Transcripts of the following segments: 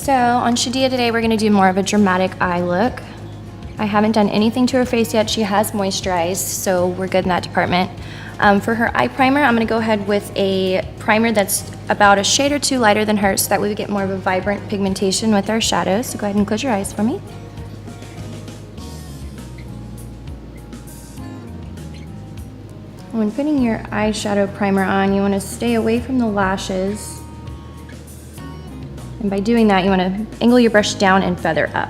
So on Shadia today, we're gonna do more of a dramatic eye look. I haven't done anything to her face yet. She has moisturized, so we're good in that department. For her eye primer, I'm gonna go ahead with a primer that's about a shade or two lighter than hers, so that way we get more of a vibrant pigmentation with our shadows. So go ahead and close your eyes for me. When putting your eyeshadow primer on, you wanna stay away from the lashes. And by doing that, you wanna angle your brush down and feather up.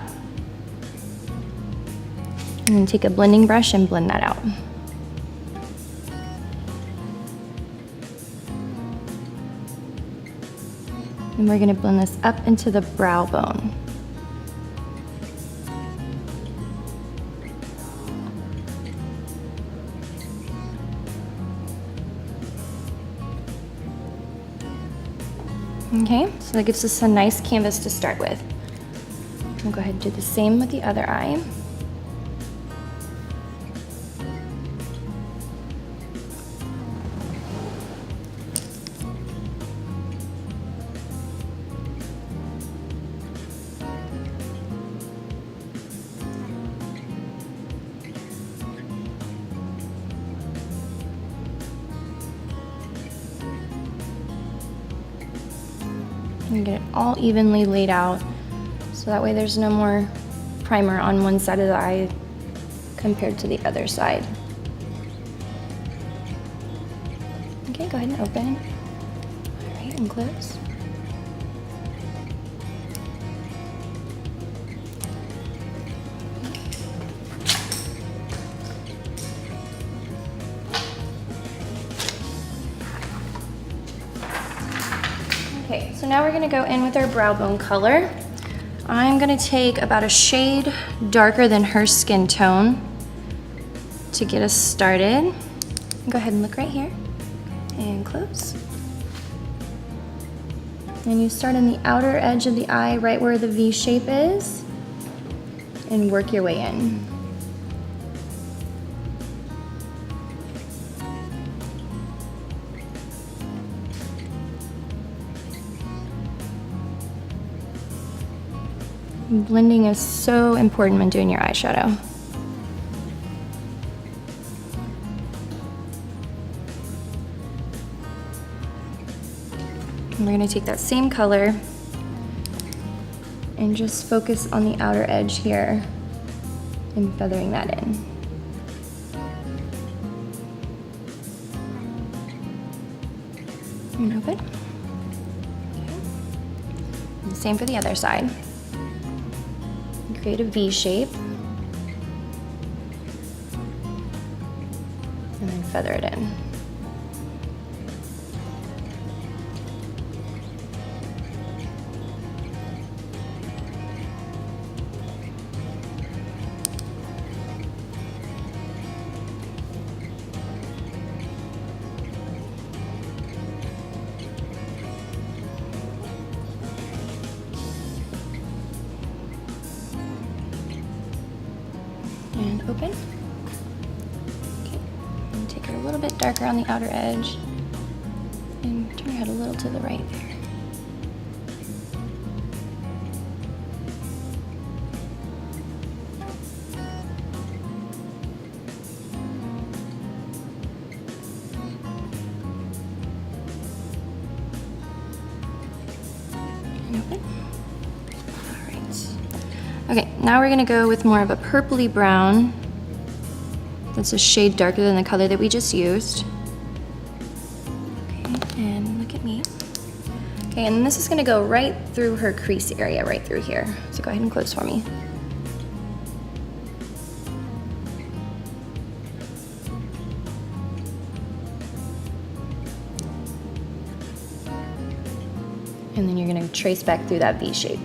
And then take a blending brush and blend that out. And we're gonna blend this up into the brow bone. Okay, so that gives us a nice canvas to start with. We'll go ahead and do the same with the other eye. And get it all evenly laid out, so that way there's no more primer on one side of the eye compared to the other side. Okay, go ahead and open. All right, and close. Okay, so now we're gonna go in with our brow bone color. I'm gonna take about a shade darker than her skin tone to get us started. Go ahead and look right here and close. And you start in the outer edge of the eye, right where the V shape is, and work your way in. Blending is so important when doing your eyeshadow. And we're going to take that same color and just focus on the outer edge here and feathering that in. And open. Okay. And same for the other side. Create a V shape, and then feather it in. And open. Okay. And take her a little bit darker on the outer edge. And turn your head a little to the right there. And open. Okay, now we're gonna go with more of a purpley brown. That's a shade darker than the color that we just used. Okay, and look at me. Okay, and this is gonna go right through her crease area, right through here. So go ahead and close for me. And then you're gonna trace back through that V shape.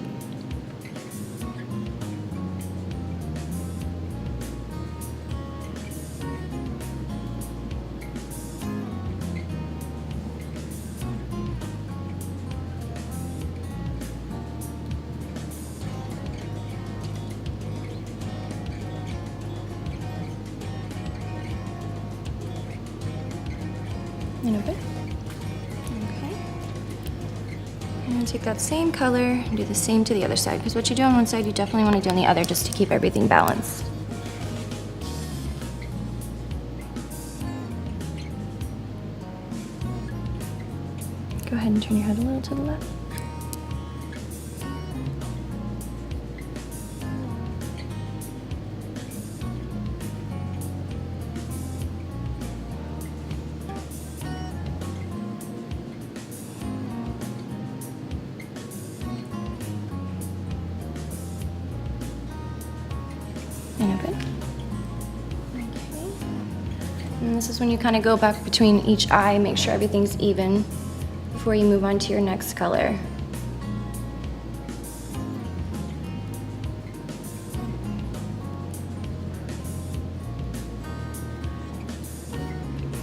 And open. Okay. And take that same color and do the same to the other side, because what you do on one side, you definitely want to do on the other just to keep everything balanced. Go ahead and turn your head a little to the left. And open. Okay. And this is when you kind of go back between each eye, make sure everything's even before you move on to your next color.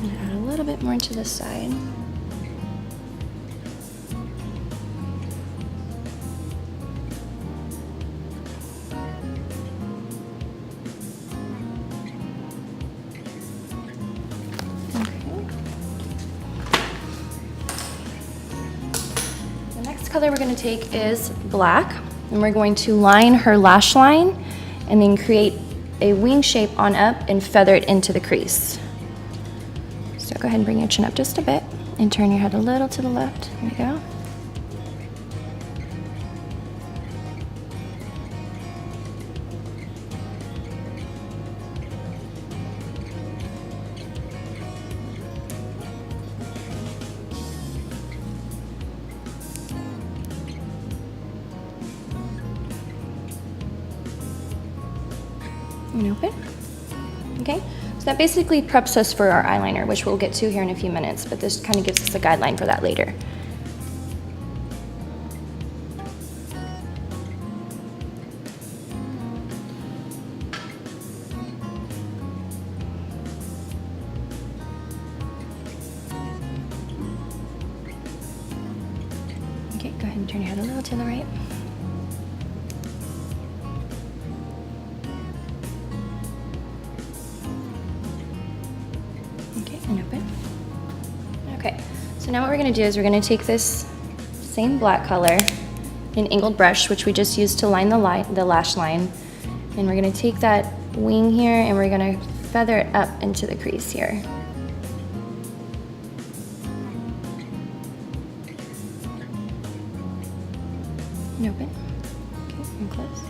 And add a little bit more to the side. Color we're going to take is black, and we're going to line her lash line and then create a wing shape on up and feather it into the crease. So go ahead and bring your chin up just a bit and turn your head a little to the left. There you go. And open. Okay, so that basically preps us for our eyeliner, which we'll get to here in a few minutes, but this kind of gives us a guideline for that later. Okay, go ahead and turn your head a little to the right. And open. Okay, so now what we're going to do is we're going to take this same black color, an angled brush, which we just used to line the lash line, and we're going to take that wing here and we're going to feather it up into the crease here. And open. Okay, and close.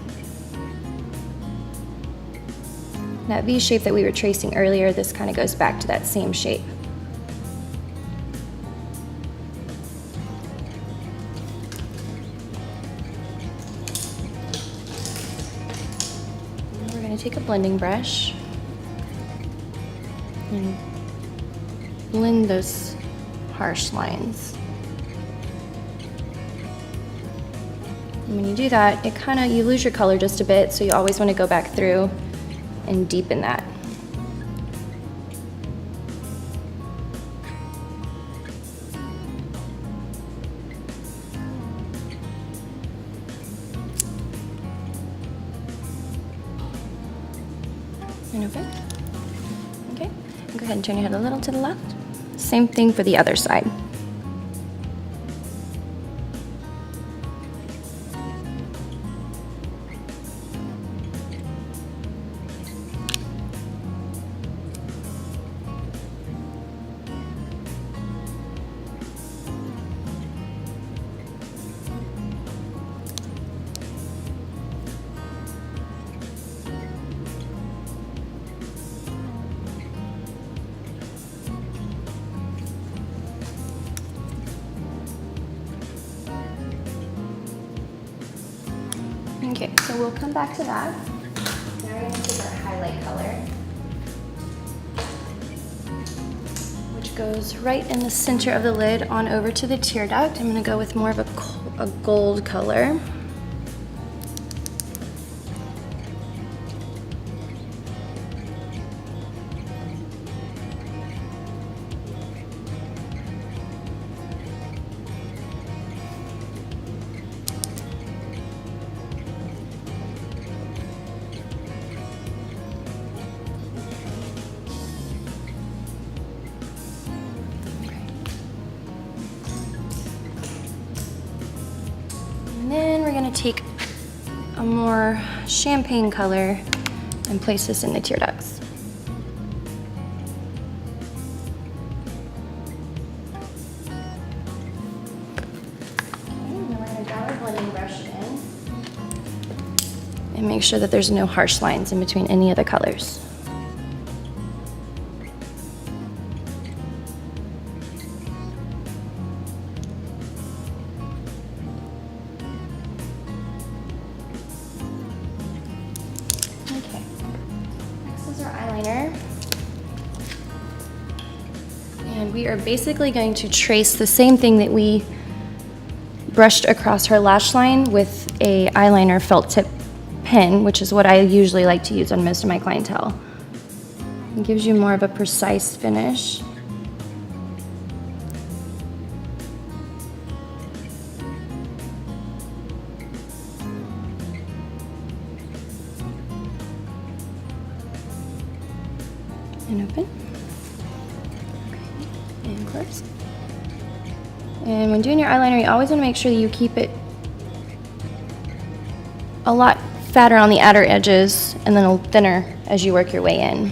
That V shape that we were tracing earlier, this kind of goes back to that same shape. Now we're going to take a blending brush and blend those harsh lines. And when you do that, you lose your color just a bit, so you always want to go back through and deepen that. And open. Okay, and go ahead and turn your head a little to the left. Same thing for the other side. Okay, so we'll come back to that. Now we're going to take our highlight color, which goes right in the center of the lid on over to the tear duct. I'm going to go with more of a gold color. take a more champagne color and place this in the tear ducts. And make sure that there's no harsh lines in between any of the colors. Okay, next is our eyeliner. And we are basically going to trace the same thing that we brushed across her lash line with a eyeliner felt tip pen, which is what I usually like to use on most of my clientele. It gives you more of a precise finish. And open. Okay, and close. And when doing your eyeliner, you always want to make sure that you keep it a lot fatter on the outer edges and then a little thinner as you work your way in.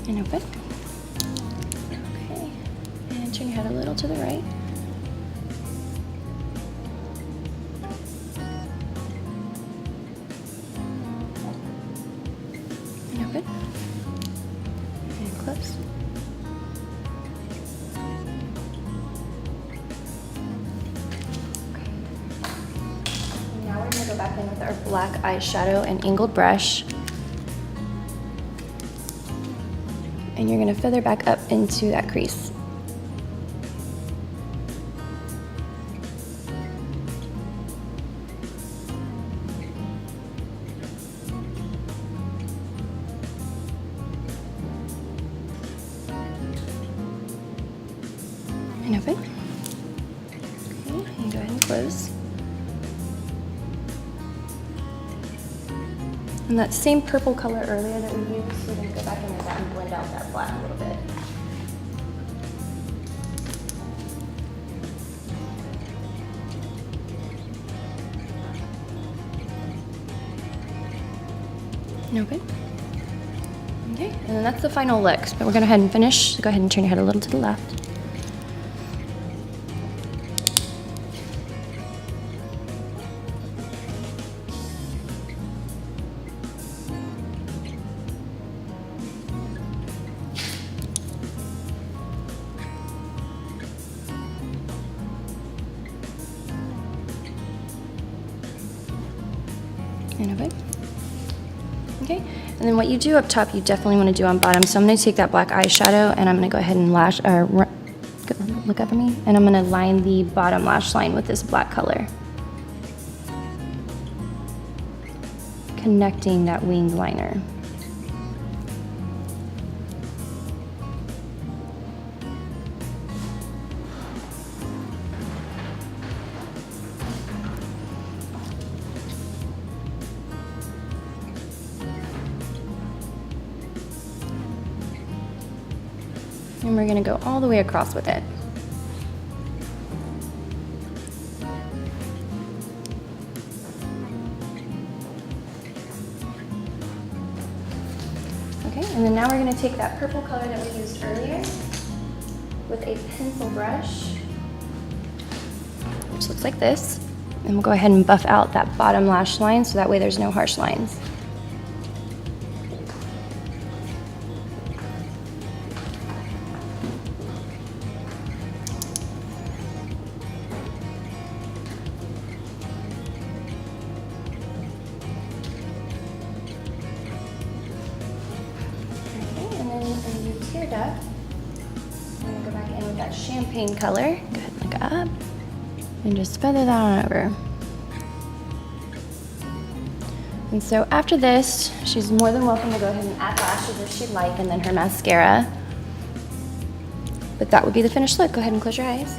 And open. Okay, and turn your head a little to the right. And open. And close. Okay. Now we're going to go back in with our black eyeshadow and angled brush. And you're going to feather back up into that crease. And open. Okay, and go ahead and close. And that same purple color earlier that we used, we're going to go back in with that and blend out that black a little bit. And open. Okay, and then that's the final look. But we're going to go ahead and finish. So go ahead and turn your head a little to the left. And open. Okay, and then what you do up top, you definitely want to do on bottom. So I'm going to take that black eyeshadow and I'm going to go ahead and look up at me, and I'm going to line the bottom lash line with this black color, connecting that winged liner. And we're going to go all the way across with it. Okay, and then now we're going to take that purple color that we used earlier with a pencil brush, which looks like this, and we'll go ahead and buff out that bottom lash line so that way there's no harsh lines. Tear duct. I'm going to go back in with that champagne color. Go ahead and look up and just feather that on over. And so after this, she's more than welcome to go ahead and add lashes if she'd like, and then her mascara. But that would be the finished look. Go ahead and close your eyes.